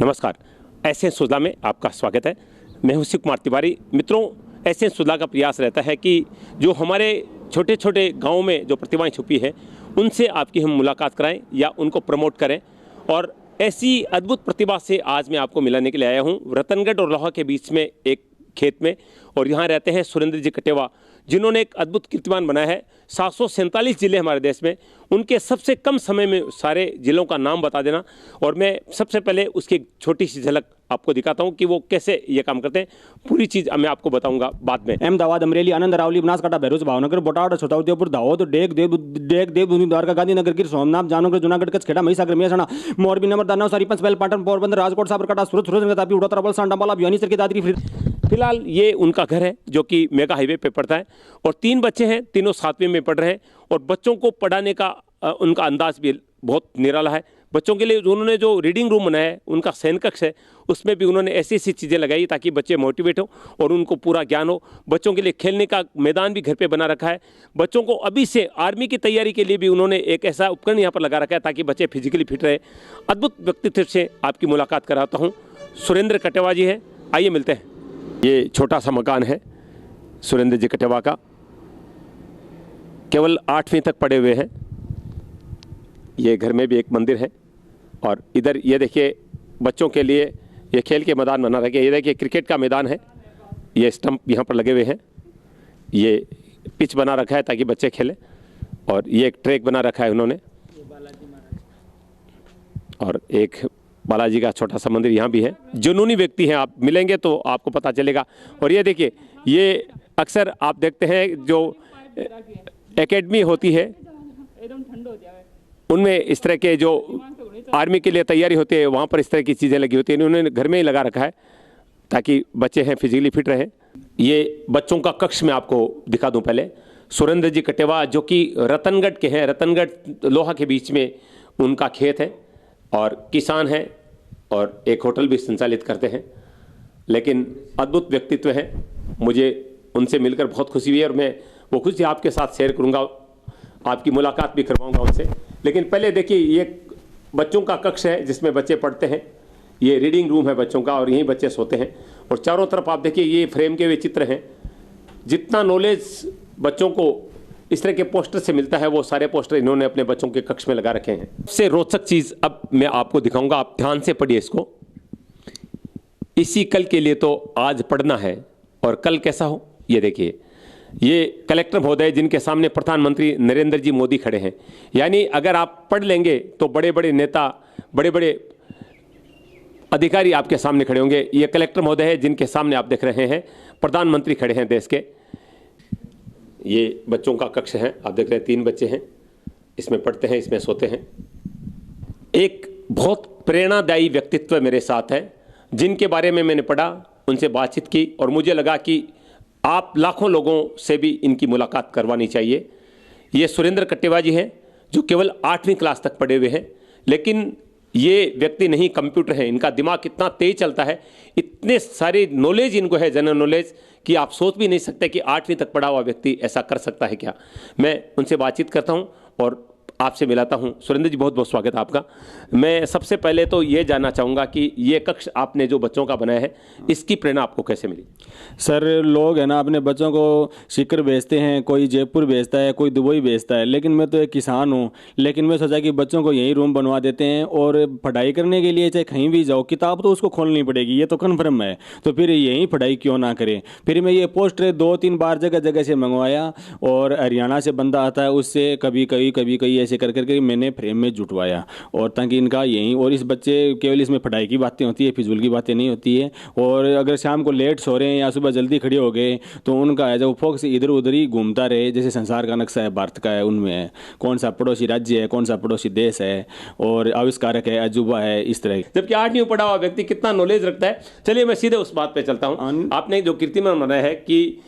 नमस्कार, एसएन सुजला में आपका स्वागत है। मैं हूं शिव कुमार तिवारी। मित्रों, एसएन सुजला का प्रयास रहता है कि जो हमारे छोटे छोटे गाँव में जो प्रतिभाएं छुपी हैं उनसे आपकी हम मुलाकात कराएं या उनको प्रमोट करें। और ऐसी अद्भुत प्रतिभा से आज मैं आपको मिलाने के लिए आया हूं रतनगढ़ और लोहा के बीच में एक खेत में। और यहाँ रहते हैं सुरेंद्र जी कटेवा, जिन्होंने एक अद्भुत कीर्तिमान बनाया है। 747 जिले हमारे देश में, उनके सबसे कम समय में सारे जिलों का नाम बता देना। और मैं सबसे पहले उसकी एक छोटी सी झलक आपको दिखाता हूं कि वो कैसे ये काम करते हैं। पूरी चीज़ मैं आपको बताऊंगा बाद में। अहमदाबाद, अमरेली, आनंद, अरावली, बनासकांठा, भैरोज, भावनगर, बोटाड, छोटाउदेपुर, दाहोद, डेग, देवभूमि, द्वारका, गांधीनगर, गिर सोमनाथ, जामनगर, जूनागढ़, कच्छ, खेड़ा, महिसागर, मेहसाणा, मोरबी, नर्मदा, नवसारी, पंचमहल, पाटन, पोरबंदर, राजकोट, साबरकांठा, सूरत, फिरोजपुर, तापी, उड़ोत्तरा, बलसाण, अंबाला, भिवानी, सरखी, दादरी, फिलहाल ये उनका घर है जो कि मेगा हाईवे पे पड़ता है। और 3 बच्चे हैं, तीनों 7वीं में पढ़ रहे हैं। और बच्चों को पढ़ाने का उनका अंदाज भी बहुत निराला है। बच्चों के लिए उन्होंने जो रीडिंग रूम बनाया है, उनका शयन कक्ष है, उसमें भी उन्होंने ऐसी ऐसी चीज़ें लगाई ताकि बच्चे मोटिवेट हो और उनको पूरा ज्ञान हो। बच्चों के लिए खेलने का मैदान भी घर पे बना रखा है। बच्चों को अभी से आर्मी की तैयारी के लिए भी उन्होंने एक ऐसा उपकरण यहाँ पर लगा रखा है ताकि बच्चे फिजिकली फिट रहे। अद्भुत व्यक्तित्व से आपकी मुलाकात कराता हूँ। सुरेंद्र कटेवा जी हैं, आइए मिलते हैं। ये छोटा सा मकान है सुरेंद्र जी कटेवा का, केवल 8वीं तक पढ़े हुए हैं। ये घर में भी एक मंदिर है। और इधर ये देखिए बच्चों के लिए ये खेल के मैदान बना रखे। ये देखिए क्रिकेट का मैदान है। ये स्टंप यहाँ पर लगे हुए हैं। ये पिच बना रखा है ताकि बच्चे खेलें। और ये एक ट्रैक बना रखा है उन्होंने। और एक बालाजी का छोटा सा मंदिर यहाँ भी है। जुनूनी व्यक्ति हैं, आप मिलेंगे तो आपको पता चलेगा। और ये देखिए, ये अक्सर आप देखते हैं जो एकेडमी होती है उनमें इस तरह के जो आर्मी के लिए तैयारी होती है, वहाँ पर इस तरह की चीज़ें लगी होती हैं। उन्होंने घर में ही लगा रखा है ताकि बच्चे हैं फिजिकली फिट रहें। ये बच्चों का कक्ष मैं आपको दिखा दूं। पहले सुरेंद्र जी कटेवा जो कि रतनगढ़ के हैं, रतनगढ़ लोहा के बीच में उनका खेत है और किसान हैं और एक होटल भी संचालित करते हैं। लेकिन अद्भुत व्यक्तित्व है, मुझे उनसे मिलकर बहुत खुशी हुई है और मैं वो खुशी आपके साथ शेयर करूंगा, आपकी मुलाकात भी करवाऊंगा उनसे। लेकिन पहले देखिए, ये बच्चों का कक्ष है जिसमें बच्चे पढ़ते हैं। ये रीडिंग रूम है बच्चों का और यहीं बच्चे सोते हैं। और चारों तरफ आप देखिए ये फ्रेम के हुए चित्र हैं। जितना नॉलेज बच्चों को इस तरह के पोस्टर से मिलता है, वो सारे पोस्टर इन्होंने अपने बच्चों के कक्ष में लगा रखे हैं। सबसे रोचक चीज़ अब मैं आपको दिखाऊंगा, आप ध्यान से पढ़िए इसको। इसी कल के लिए तो आज पढ़ना है और कल कैसा हो। ये देखिए, ये कलेक्टर महोदय जिनके सामने प्रधानमंत्री नरेंद्र जी मोदी खड़े हैं। यानी अगर आप पढ़ लेंगे तो बड़े बड़े नेता, बड़े बड़े अधिकारी आपके सामने खड़े होंगे। ये कलेक्टर महोदय है जिनके सामने आप देख रहे हैं प्रधानमंत्री खड़े हैं देश के। ये बच्चों का कक्ष है, आप देख रहे हैं 3 बच्चे हैं, इसमें पढ़ते हैं, इसमें सोते हैं। एक बहुत प्रेरणादायी व्यक्तित्व मेरे साथ है जिनके बारे में मैंने पढ़ा, उनसे बातचीत की और मुझे लगा कि आप लाखों लोगों से भी इनकी मुलाकात करवानी चाहिए। ये सुरेंद्र कटेवा जी हैं जो केवल 8वीं क्लास तक पढ़े हुए हैं। लेकिन ये व्यक्ति नहीं कंप्यूटर है, इनका दिमाग कितना तेज चलता है, इतने सारे नॉलेज इनको है, जनरल नॉलेज, कि आप सोच भी नहीं सकते कि 8वीं तक पढ़ा हुआ व्यक्ति ऐसा कर सकता है क्या। मैं उनसे बातचीत करता हूं और आपसे मिलाता हूं। सुरेंद्र जी, बहुत बहुत स्वागत है आपका। मैं सबसे पहले तो ये जानना चाहूँगा कि ये कक्ष आपने जो बच्चों का बनाया है, इसकी प्रेरणा आपको कैसे मिली। सर, लोग है ना अपने बच्चों को सीकर भेजते हैं, कोई जयपुर भेजता है, कोई दुबई भेजता है। लेकिन मैं तो एक किसान हूँ, लेकिन मैं सोचा कि बच्चों को यही रूम बनवा देते हैं और पढ़ाई करने के लिए चाहे कहीं भी जाओ, किताब तो उसको खोलनी पड़ेगी, ये तो कन्फर्म है। तो फिर यहीं पढ़ाई क्यों ना करें। फिर मैं ये पोस्टर 2-3 बार जगह जगह से मंगवाया और हरियाणा से बंदा आता है, उससे कभी ऐसे कर करके मैंने फ्रेम में जुटवाया। और ताकि इनका यहीं, और इस बच्चे केवल इसमें पढ़ाई की बातें होती है, फिजूल की बातें नहीं होती है। और अगर शाम को लेट सो रहे हैं या सुबह जल्दी खड़े हो गए तो उनका है जब फोकस इधर उधर ही घूमता रहे। जैसे संसार का नक्शा है भारत का है, उनमें है कौन सा पड़ोसी राज्य है, कौन सा पड़ोसी देश है, और आविष्कारक है, अजूबा है, इस तरह। जबकि 8वीं पढ़ा हुआ व्यक्ति कितना नॉलेज रखता है। चलिए मैं सीधे उस बात पे चलता हूँ। आपने जो कीर्तिमान बनाया है कि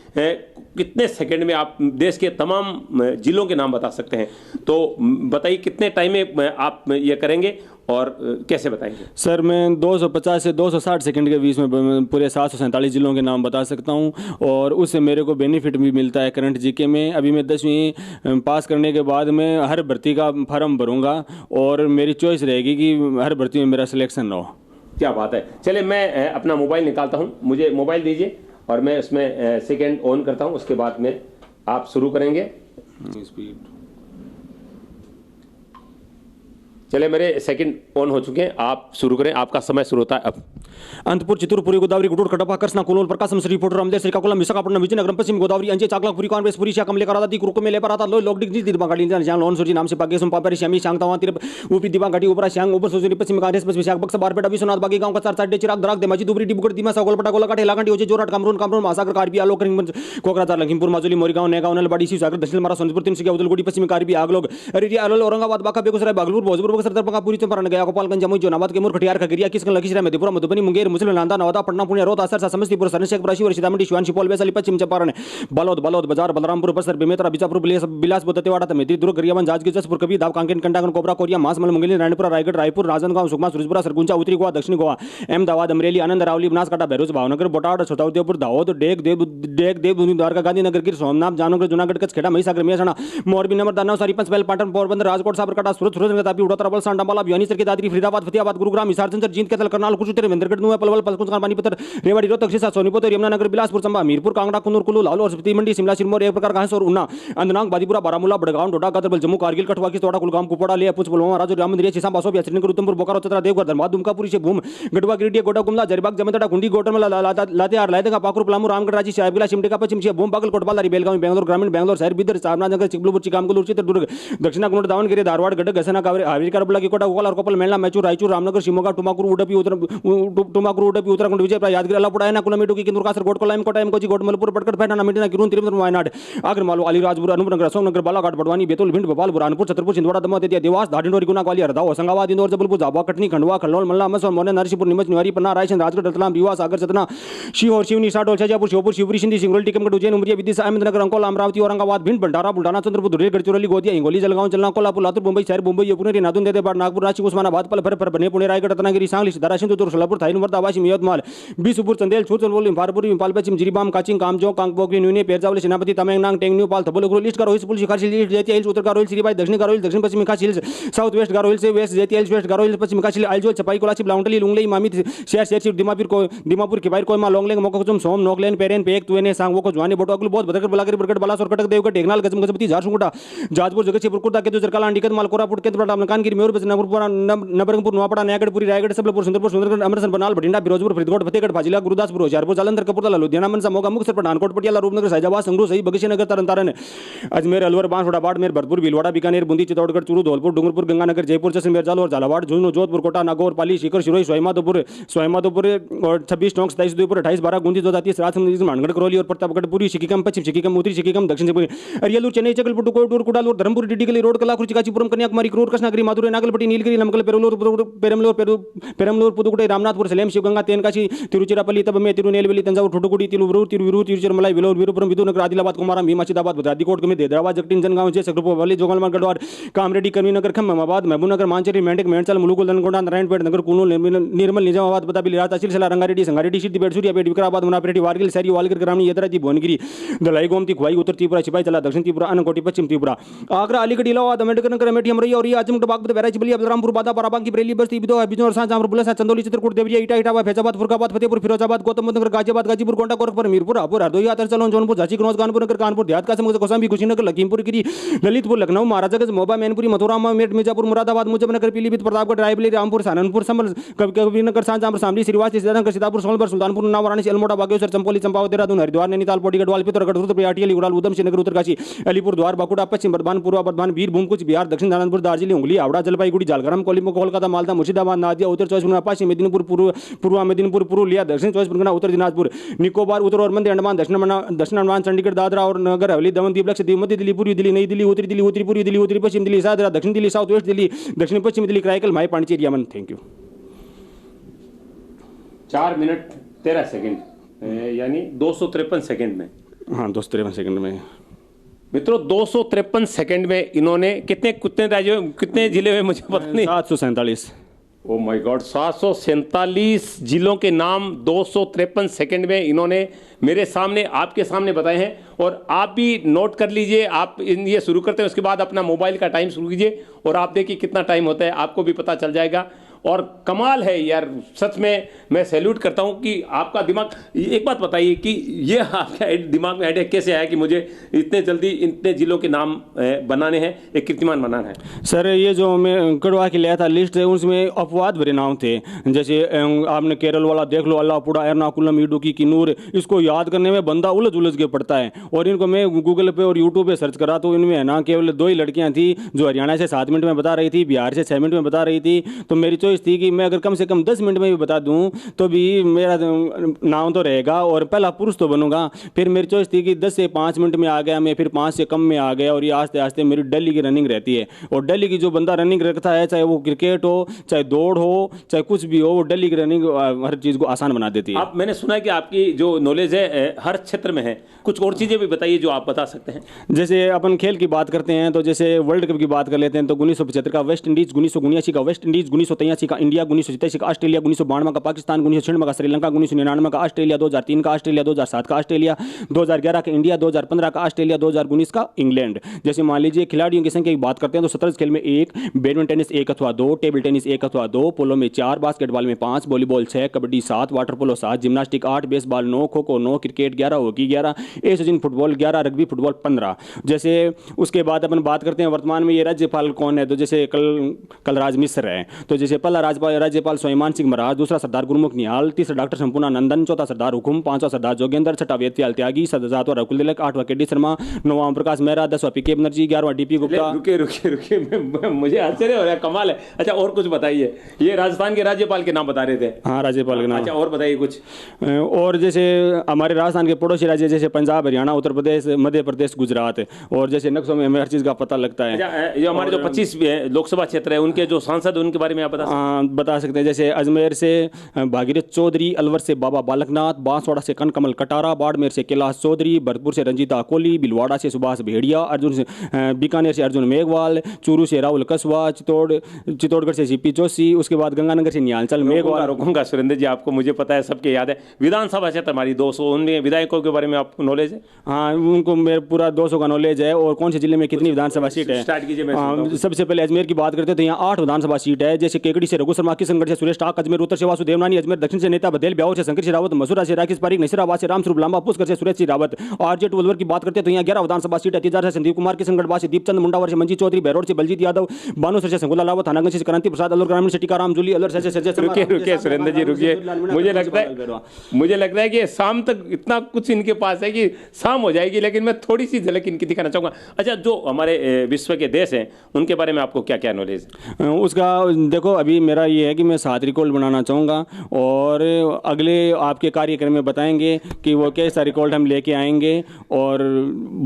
कितने सेकंड में आप देश के तमाम जिलों के नाम बता सकते हैं, तो बताइए कितने टाइम में आप ये करेंगे और कैसे बताएंगे। सर, मैं 250 से 260 सेकंड के बीच में पूरे 747 जिलों के नाम बता सकता हूं। और उससे मेरे को बेनिफिट भी मिलता है करंट जीके में। अभी मैं 10वीं पास करने के बाद मैं हर भर्ती का फॉर्म भरूंगा और मेरी चॉइस रहेगी कि हर भर्ती में मेरा सिलेक्शन हो। क्या बात है। चलिए मैं अपना मोबाइल निकालता हूं, मुझे मोबाइल दीजिए और मैं उसमें सेकंड ऑन करता हूं, उसके बाद में आप शुरू करेंगे। स्पीड चले मेरे सेकंड ऑन हो चुके हैं, आप शुरू करें, आपका समय शुरू होता है अब। अंतपुर चित्तूरपुरी गोदावरी गुडूर कटपा कृष्णा कुलोल प्रकाशम श्रीपुर रामदेव श्रीकाकुलम विशाखापट्टनम विजयनगरम पश्चिम गोदावरी अंचे चाकलापुरी कांग्रेस पुरी शाकम लेकर आदा दी कुरुक में ले पर आता लो लोकडिक जी दिबा गाड़ी जान लोन सुरजी नाम से पाकेसम पापरी श्यामी शांगतावा तिर ऊपी दिबा गाड़ी ऊपर श्यांग ऊपर सुजरी पश्चिम कांग्रेस पश्चिम शाक बक्सा बारपेटा विश्वनाथ बागी गांव का चार साइड चिराग दराग देमाजी दुबरी डिबुगढ़ दिमा सागोल पटा गोला काटे लागांडी होजे जोराट कामरून कामरून महासागर कारबी आलोक रिंगमंच कोकराझार लखीमपुर माजुली मोरीगांव नेगांव नलबाड़ी शिवसागर दक्षिण मारा सोनपुर तिनसुकिया उदलगुड़ी पश्चिम कारबी आगलोग अरिया आलोल औरंगाबाद बांका बेगूसराय बागलपुर भोजपुर बक्सर दरभंगा पूरी चंपारण गया गोपालगंज जमुई जोनाबाद कैमूर खटियार खगड़िया किशनगंज लखीसराय मधेपुरा मधुबनी मुंगेर मुसलिम नालंदा नवादा पटना पुणे रोहतास सरसा समस्तीपुर सरनशेखपुर शिवहर सीतामढ़ी शिवान सुपौल वैशाली पश्चिम चंपारण बालोद बालोद बाजार बलरामपुर बस्तर बेमेतरा बीजापुर बिलासपुर दंतेवाड़ा तमेदी दुर्ग गरियाबंद जांजगीर जसपुर कबीर दाव कांकेर कंटागन कोबरा कोरिया मासमल मुंगेली नारायणपुरा रायगढ़ रायपुर राजनांदगांव सुकमा सूरजपुरा सरगुंजा उत्तरी गोवा दक्षिण गोवा अहमदाबाद अमरेली आनंद अरावली बनासकांठा भैरोज भावनगर बोटाड छोटाउदेपुर दाहोद डेग देवभूमि द्वारका गांधीनगर गिर सोमनाथ जामनगर जूनागढ़ कच्छ खेड़ा महिसागर मेहसाणा मोरबी नंबर दानव सारी पंचमहल पाटन पोरबंदर राजकोट साबरकांठा सूरत सुरेंद्रनगर तापी उड़ातरा वलसाड अंबाला भिवानी सरकी दादरी फरीदाबाद फतेहाबाद गुरुग्राम हिसार झंझर जींद कैथल करनाल कुरुक्षेत्र महेंद्रगढ़ नुआ पलवल पलकुंजकान पानीपत रेवाड़ी रोहतक सिरसा सोनीपत यमुनानगर बिलासपुर चंबा मीरपुर कांगड़ा कुन्नूर कुल्लू लाहौर और स्पीति मंडी शिमला सिरमौर एक प्रकार घास और उन्ना अंदनांग बादीपुरा बारामूला बड़गांव डोडा गादरबल जम्मू कारगिल कठुआ किश्तवाड़ कुलगाम कुपवाड़ा लेह पुंछ पुलवामा राजौरी राममंदिर सीसां बासोबिया श्रीनगर उधमपुर बोकारो चतरा देवघर धनबाद दुमकापुरी शेखभूम गढ़वा गिरिडीह गोडा गुमला जरीबाग जमतड़ा कुंडी गोटरमला लातेहार लायदगा पाकुर पलामू रामगढ़ रांची साहिबगंज सिमडेगा पश्चिम शेखभूम बागलकोट बालारी बेलगावी बेंगलोर ग्रामीण बेंगलोर शहर बीदर चामराजनगर चिकबलूर चिकामगलूर चित्रदुर्ग दक्षिण कन्नड़ दावणಗೆರೆ धारवाड़ गडग घसना कावेरी हावेरी करबुलागी कोटा गोपाल और कोपल मेलना मैचूर रायचूर रामनगर शिवमोगा टुमाकुर उडुपी उत्तराखंड विजयपुर यादगिरी अल्लापुड़ा एर्नाकुलम इडुक्की किंदूर कासरगोड कोल्लम कोट्टयम कोची गोडमलपुर पटकड़ पैठाना मिंटना किरून तिरुवनंतपुरम वायनाड आगरमालू अलीराजपुर अनूपनगर अशोकनगर बालाघाट बड़वानी बैतूल भिंड भोपाल बुरहानपुर छतरपुर छिंदवाड़ा दमोह दतिया देवास धादिंडोरी गुना ग्वालियर हरदा होशंगाबाद इंदौर जबलपुर झाबुआ कटनी खंडवा खलौल मल्ला अमरसर मोरना नरसिंहपुर नीमच निवारी पन्ना रायसेन राजगढ़ रतलाम रीवा सागर सतना शिवहर शिवनी साडोल शाजापुर श्योपुर शिवपुरी सिंधी सिंगरौली टीकमगढ़ उज्जैन उमरिया विदिशा अहमदनगर अंकोला अमरावती औरंगाबाद भिंड भंडारा बुल्ढाना चंद्रपुर धुलेर गढ़चिरौली गोदिया हिंगोली जलगांव जलना कोल्हापुर लातूर मुंबई शहर मुंबई पुणे नादुन देदेबाड़ नागपुर रांची उस्मानाबाद पलभर बने पुणे रायगढ़ रत्नागिरी सांगली सिद्धारा सिंधुदुर्ग सोलापुर थाइन वर्धा वाशिम यवतमाल बीसुपुर चंदेल छूचलवोल इंफारपुर इंफाल पश्चिम जिरीबाम काचिंग कामजो कांगपोकली न्यूने पेरजावली सेनापति तमेंगनांग टेंगन्यू पाल थबोलगुरु लिस्ट गारो हिल्स पुलिस खासी हिल्स जेती हिल्स उत्तर गारो हिल्स श्रीबाई दक्षिण गारो हिल्स दक्षिण पश्चिम खासी हिल्स साउथ वेस्ट गारो हिल्स वेस्ट जेती हिल्स वेस्ट गारो हिल्स पश्चिम खासी आइजोल चपाई कोलाची ब्लाउंटली लुंगलेई मामित शेर शेर दिमापुर किबाइर कोयमा लोंगलेंग मोकोचुम सोम नोगलेन पेरेन पेक तुएने सांग वो जुआनी बोटोगल बहुत बदकर बलाकर बरकट बलासोर कटक देवगढ़ टेकनाल गजम गजपति झारसुगुड़ा जाजपुर जगतसिंहपुर कुर्ता केतु जरकाला अंडिकत मालकोरापुर केतुपड़ा मलकानगिरी मयूर बसनापुर नबरंगपुर नवापड़ा नयागढ़पुरी रायगढ़ सबलपुर सुंदरपुर सुंदरगढ़ अमृतसर बनाल भटिंडा फिरोजपुर फरीदकोट फतेहगढ़ फाजिला गुरुदासपुर होशियारपुर जालंधर कपूरथला लुधियाना मनसा मोगा मुक्तसर पठानकोट पटियाला रूपनगर सैजाबाद संगरूर सही बगीशनगर तरन अजमेर अलवर बांसवाड़ा बाड़मेर भरतपुर भीलवाड़ा बीकानेर बूंदी चित्तौड़गढ़ चूरू धौलपुर डूंगरपुर गंगानगर जयपुर जैसलमेर जालौर झालावाड़ झुंझुनू जोधपुर कोटा नागौर पाली सीकर सिरोही सोईमाधोपुर और 26 टोंक 27 उदयपुर 28 12 गूंदी 230 राजसमंद मानगढ़ करौली और प्रतापगढ़ पूरी शिकीकम पश्चिम शिकीकम उत्तरी शिकीकम दक्षिण शिकीकम अरियलूर चेन्नई चकलपुर कोयटूर कुडालूर धर्मपुर डिडिगली रोड कलाकुर चिकाचीपुरम कन्याकुमारी क्रूर कृष्णगिरी माधुरी नागलपट्टी नीलगिरी नमकल पेरमलूर पुदुकोट्टई रामनाथपुर सलेम शिवगंगा तेनकाशी तिरुचिरापल्ली तबमे तिरुनेलवेली तंजावुर ठुटुकुडी तिरुवरूर तिरुविरूर तिरुचिरमलाई वेलोर वीरपुरम विदुनगर आदिलाबाद कुमारम भीमाशीदाबाद भद्राद्री कोट में हैदराबाद जगटीन जनगांव जय सकरपुर जोगलमल गढ़वाल कामरेड्डी करीमनगर खम्माबाद महबूबनगर मांचेरी मेंढक मेंढचल मुलुगुल ननगोंडा नारायणपेट नगर कुनूल निर्मल निजामाबाद बताबिली राता सिलसिला रंगारेड्डी संगारेड्डी सिद्धिपेट सूर्यापेट विकाराबाद मुनापेटी वारगिल सैरी वालगिर ग्रामीण यदराती भुवनगिरी दलाई गोमती खुवाई उत्तर त्रिपुरा सिपाही चला दक्षिण त्रिपुरा अनकोटी पश्चिम त्रिपुरा आगरा अलीगढ़ इलाहाबाद अम्बेडकर नगर अमेठी अमरैया और आजमगढ़ बागपत बैराज बलिया बलरामपुर बादा बाराबांकी बरेली बस्ती बिदोहा बिजनौर सांजामपुर बुलसा चंदौली चित्रकूट देवरिया इटा इटावा फैजाबाद फुरकाबाद फतेहपुर फिरोजाबाद गौतम बुद्ध नगर गाजियाबाद गाजीपुर गोंडा गोरखपुर मीरपुर हापुड़ हरदोई तरचलौन जौनपुर झांसी कनौज कानपुर नगर कानपुर देहात कासम कौशाम्बी कुशीनगर लखीमपुर गिरी ललितपुर लखनऊ महाराजागंज मोबा मैनपुरी मथुरा मेट मिर्जापुर मुरादाबाद मुजफ्फरनगर पीलीभीत प्रतापगढ़ रायबरेली रामपुर साननपुर संभल कबीरनगर सांजामपुर शामली श्रीवास सीतानगर सीतापुर सोनभर सुल्तानपुर उन्नाव वाराणसी अल्मोड़ा बागेश्वर चंपोली चंपावत देहरादून हरिद्वार नैनीताल पौड़ी गढ़वाल पिथौरागढ़ रुद्रप्रयाग अटियाली उड़ाल उधम श्रीनगर उत्तरकाशी अलीपुर द्वार बांकुड़ा पश्चिम बर्धमान पूर्व बर्धमान वीरभूम कुछ बिहार दक्षिण नारायणपुर दार्जिलिंग हुगली हावड़ा जलपाईगुड़ी झालग्राम कोलकाता मालदा मुर्शिदाबाद नादिया उत्तर 24 परगना पश्चिम मेदिनीपुर पूर्व मेदिनीपुर पुरुलिया दक्षिण 24 परगना उत्तर दिनाजपुर निकोबार उत्तर और मध्य अंडमान दक्षिण अंडमान चंडीगढ़ दादरा और नगर हवेली दमन द्वीप लक्षद्वीप मध्य दिल्ली पूर्वी दिल्ली नई दिल्ली उत्तरी पूर्वी दिल्ली उत्तरी पश्चिम दिल्ली सादरा दक्षिण दिल्ली साउथ वेस्ट दिल्ली दक्षिण पश्चिम Delhi Karaikal Mahe Pondicherry Yanam. Thank you. 4 minute 13 second यानी 253 सेकंड में। हाँ 253 सेकंड में मित्रों 253 सेकंड में इन्होंने कितने राज्यों कितने जिले में मुझे पता नहीं 747। ओ माय गॉड 747 जिलों के नाम 253 सेकंड में इन्होंने मेरे सामने आपके सामने बताए हैं। और आप भी नोट कर लीजिए, आप ये शुरू करते हैं उसके बाद अपना मोबाइल का टाइम शुरू कीजिए और आप देखिए कितना टाइम होता है, आपको भी पता चल जाएगा। और कमाल है यार, सच में मैं सैल्यूट करता हूं कि आपका दिमाग। एक बात बताइए कि ये आपका दिमाग में आइडिया कैसे आया कि मुझे इतने जल्दी इतने जिलों के नाम बनाने हैं, एक कीर्तिमान बनाना है? सर ये जो मैं कड़वा के लिया था लिस्ट, उसमें अपवाद भरे नाम थे। जैसे आपने केरल वाला देख लो, अल्लाहपुरा, एर्नाकुलम, इडुक्की, किन्नूर, इसको याद करने में बंदा उलझ के पड़ता है। और इनको मैं गूगल पे और यूट्यूब पे सर्च करा तो इनमें है ना केवल 2 ही लड़कियां थी जो हरियाणा से 7 मिनट में बता रही थी, बिहार से 6 मिनट में बता रही थी। तो मेरी चॉइस थी कि मैं अगर कम से कम 10 मिनट में भी बता दूं तो भी मेरा नाम तो रहेगा और पहला पुरुष तो बनूंगा। फिर मेरी चॉइस थी कि 10 से 5 मिनट में आ गया मैं, फिर 5 से कम में आ गया, और ये आस्ते आस्ते मेरी दिल्ली की रनिंग रहती है। और दिल्ली की जो बंदा रनिंग रखता है, चाहे वो क्रिकेट हो, चाहे दौड़ हो, चाहे कुछ भी हो, वो दिल्ली की रनिंग हर चीज़ को आसान बना देती है। आप, मैंने सुना है कि आपकी जो नॉलेज है हर क्षेत्र में है, कुछ और चीज़ें भी बताइए जो आप बता सकते हैं। जैसे अपन खेल की बात करते हैं तो जैसे वर्ल्ड कप की बात कर लेते हैं तो 1975 का वेस्ट इंडीज, 1979 का वेस्ट इंडीज, 1983 का इंडिया, 1987 का ऑस्ट्रेलिया, 1992 का पाकिस्तान, 1996 का श्रीलंका, 1999 का ऑस्ट्रेलिया, 2003 का ऑस्ट्रेलिया, 2007 का ऑस्ट्रेलिया, 2011 का इंडिया, 2015 का ऑस्ट्रेलिया, 2019 का इंग्लैंड। जैसे मान लीजिए खिलाड़ियों की संख्या की बात करते हैं तो शतरंज खेल में 1, बैडमिंटन टेनिस 1 अथवा 2, टेबल टेनिस 1 अथवा 2, पोलो में 4, बास्केटबॉल में 5, volleyball 6, kabaddi 7, water polo 7, gymnastic 8, baseball 9, kho kho 9, cricket 11, hockey 11, Asian football 11, rugby football 15। जैसे उसके बाद अपन बात करते हैं वर्तमान में ये राज्यपाल कौन है, तो जैसे कलराज मिश्र है। तो जैसे पहला राज्यपाल स्वाभिमान सिंह महाराज, दूसरा सरदार गुरमुख निहाल, तीसरा डॉक्टर संपूर्णानंदन, चौथा सरदार हुकुम, पांचवा सरदार जोगेंद्र, छठा वेदत्याल त्यागी, सातवां रघुकुल तिलक, 8वां KD. Sharma, 9वां Prakash Mehra, 10वां PK. Banerjee, 11वां DP. Gupta. रुके मुझे आश्चर्य हो रहा है, कमाल है। अच्छा और कुछ बताइए, ये राजस्थान के राज्यपाल के नाम बता रहे थे? हाँ, राज्यपाल के नाम। अच्छा और बताइए कुछ। और जैसे हमारे राजस्थान के पड़ोसी राज्य जैसे पंजाब, हरियाणा, उत्तर प्रदेश, मध्य प्रदेश, गुजरात, और जैसे नक्शों में हमें हर चीज़ का पता लगता है। ये हमारे जो 25 लोकसभा क्षेत्र है उनके जो सांसद, उनके बारे में आप बता सकते हैं। जैसे अजमेर से भागीरथ चौधरी, अलवर से बाबा बालकनाथ, बांसवाड़ा से कनकमल कटारा, बाड़मेर से कैलाश चौधरी, भरतपुर से रंजीता कोहली, भीलवाड़ा से सुभाष भेड़िया, बीकानेर से अर्जुन मेघवाल, चूरू से राहुल कसवा, चित्तौड़गढ़ से सीपी जोशी, उसके बाद गंगानगर से निहालचल मेघवाल। रुकूंगा सुरेंद्र जी, आपको मुझे पता है, सबके याद है। विधानसभा क्षेत्र हमारी 200, उनमें विधायकों के बारे में आपको नॉलेज है? हाँ, उनको मेरे पूरा 200 का नॉलेज है। और कौन से जिले में कितनी विधानसभा सीट है स्टार्ट कीजिए। सबसे पहले अजमेर की बात करते हैं तो यहाँ 8 विधानसभा सीट है। जैसे केकड़ी से रघु शर्मा, किशनगढ़ से सुरेश टाक, अजमेर उत्तर से वासुदेव नानी, अजमेर दक्षिण से नेता बघेल, ब्यावर से शंकर सिंह रावत, मसूरा से राकेश पारीक, नसीराबाद से रामस्वरूप लांबा, पुष्कर से सुरेश सिंह रावत। आरजेट वलवर की बात करते हैं तो यहाँ 11 विधानसभा सीट है। तिजार से संदीप कुमार, किशनगढ़ से दीपचंद, मुंडावर से मंजीत चौधरी, बहरोड से बलजीत यादव, बानूसर से संगुला रावत, थानागंज से क्रांति प्रसाद, अलवर ग्रामीण से टीकाराम जूली, अलवर से रुकिए सुरेंद्र जी रुकिए। मुझे लगता है कि शाम तक इतना कुछ इनके पास है कि शाम हो जाएगी, लेकिन मैं थोड़ी सी झलक इनकी दिखाना चाहूँगा। अच्छा, जो हमारे विश्व के देश हैं उनके बारे में आपको क्या क्या नॉलेज है? उसका देखो, अभी मेरा ये है कि मैं 7 रिकॉर्ड बनाना चाहूँगा और अगले आपके कार्यक्रम में बताएंगे कि वो कैसा रिकॉर्ड हम लेके आएंगे। और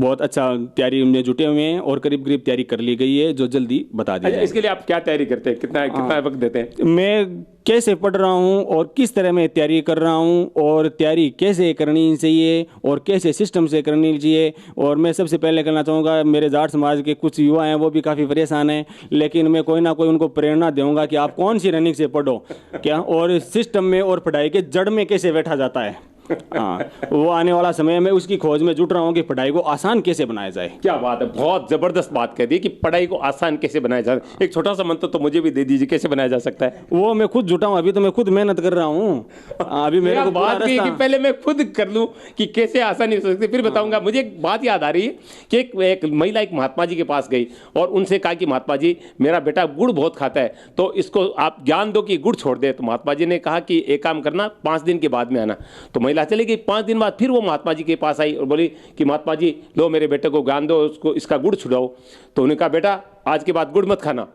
बहुत अच्छा तैयारी में जुटे हुए हैं और करीब करीब तैयारी कर ली गई है, जो जल्दी बता दी। अच्छा, इसके लिए आप क्या तैयारी करते हैं, कितना वक्त देते हैं? मैं कैसे पढ़ रहा हूँ और किस तरह मैं तैयारी कर रहा हूँ और तैयारी कैसे करनी चाहिए और कैसे सिस्टम से करनी चाहिए। और मैं सबसे पहले कहना चाहूँगा, मेरे जाट समाज के कुछ युवा हैं वो भी काफ़ी परेशान हैं, लेकिन मैं कोई ना कोई उनको प्रेरणा दूंगा कि आप कौन सी रनिंग से पढ़ो क्या, और सिस्टम में और पढ़ाई के जड़ में कैसे बैठा जाता है। हाँ, वो आने वाला समय में उसकी खोज में जुट रहा हूँ कि पढ़ाई को आसान कैसे बनाया जाए। क्या बात है, बहुत जबरदस्त बात कह दी कि पढ़ाई को आसान कैसे बनाया जाए। एक छोटा सा मंत्र तो मुझे भी दे दीजिए, कैसे बनाया जा सकता है? वो मैं खुद जुटा हूँ, अभी तो मैं खुद मेहनत कर रहा हूँ। अभी मेरे को बात की कि पहले मैं खुद कर लूँ कि कैसे आसानी हो सकती है, फिर बताऊंगा। मुझे एक बात याद आ रही है कि एक महिला एक महात्मा जी के पास गई और उनसे कहा कि महात्मा जी, मेरा बेटा गुड़ बहुत खाता है, तो इसको आप ज्ञान दो कि गुड़ छोड़ दे। तो महात्मा जी ने कहा कि एक काम करना, 5 दिन के बाद में आना। तो महिला चली गई। 5 दिन बाद फिर वो महात्मा जी के पास आई और बोली कि महात्मा जी, लो मेरे बेटे को ज्ञान दो, उसको इसका गुड़ छुड़ाओ। तो उन्होंने कहा, बेटा आज के बाद गुड़ मत खाना।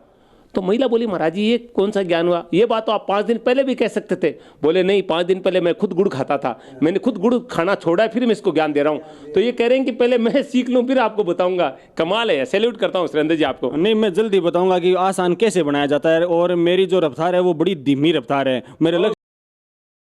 तो महिला बोली, महाराज जी ये कौन सा ज्ञान हुआ, ये बात तो आप 5 दिन पहले भी कह सकते थे। बोले नहीं, 5 दिन पहले मैं खुद गुड़ खाता था, मैंने खुद गुड़ खाना छोड़ा है, फिर मैं इसको ज्ञान दे रहा हूँ। तो ये कह रहे हैं कि पहले मैं सीख लूँ फिर आपको बताऊंगा। कमाल है, सैल्यूट करता हूँ सुरेंद्र जी आपको। नहीं, मैं जल्दी बताऊंगा कि आसान कैसे बनाया जाता है। और मेरी जो रफ्तार है वो बड़ी धीमी रफ्तार है। मेरे लक्ष्य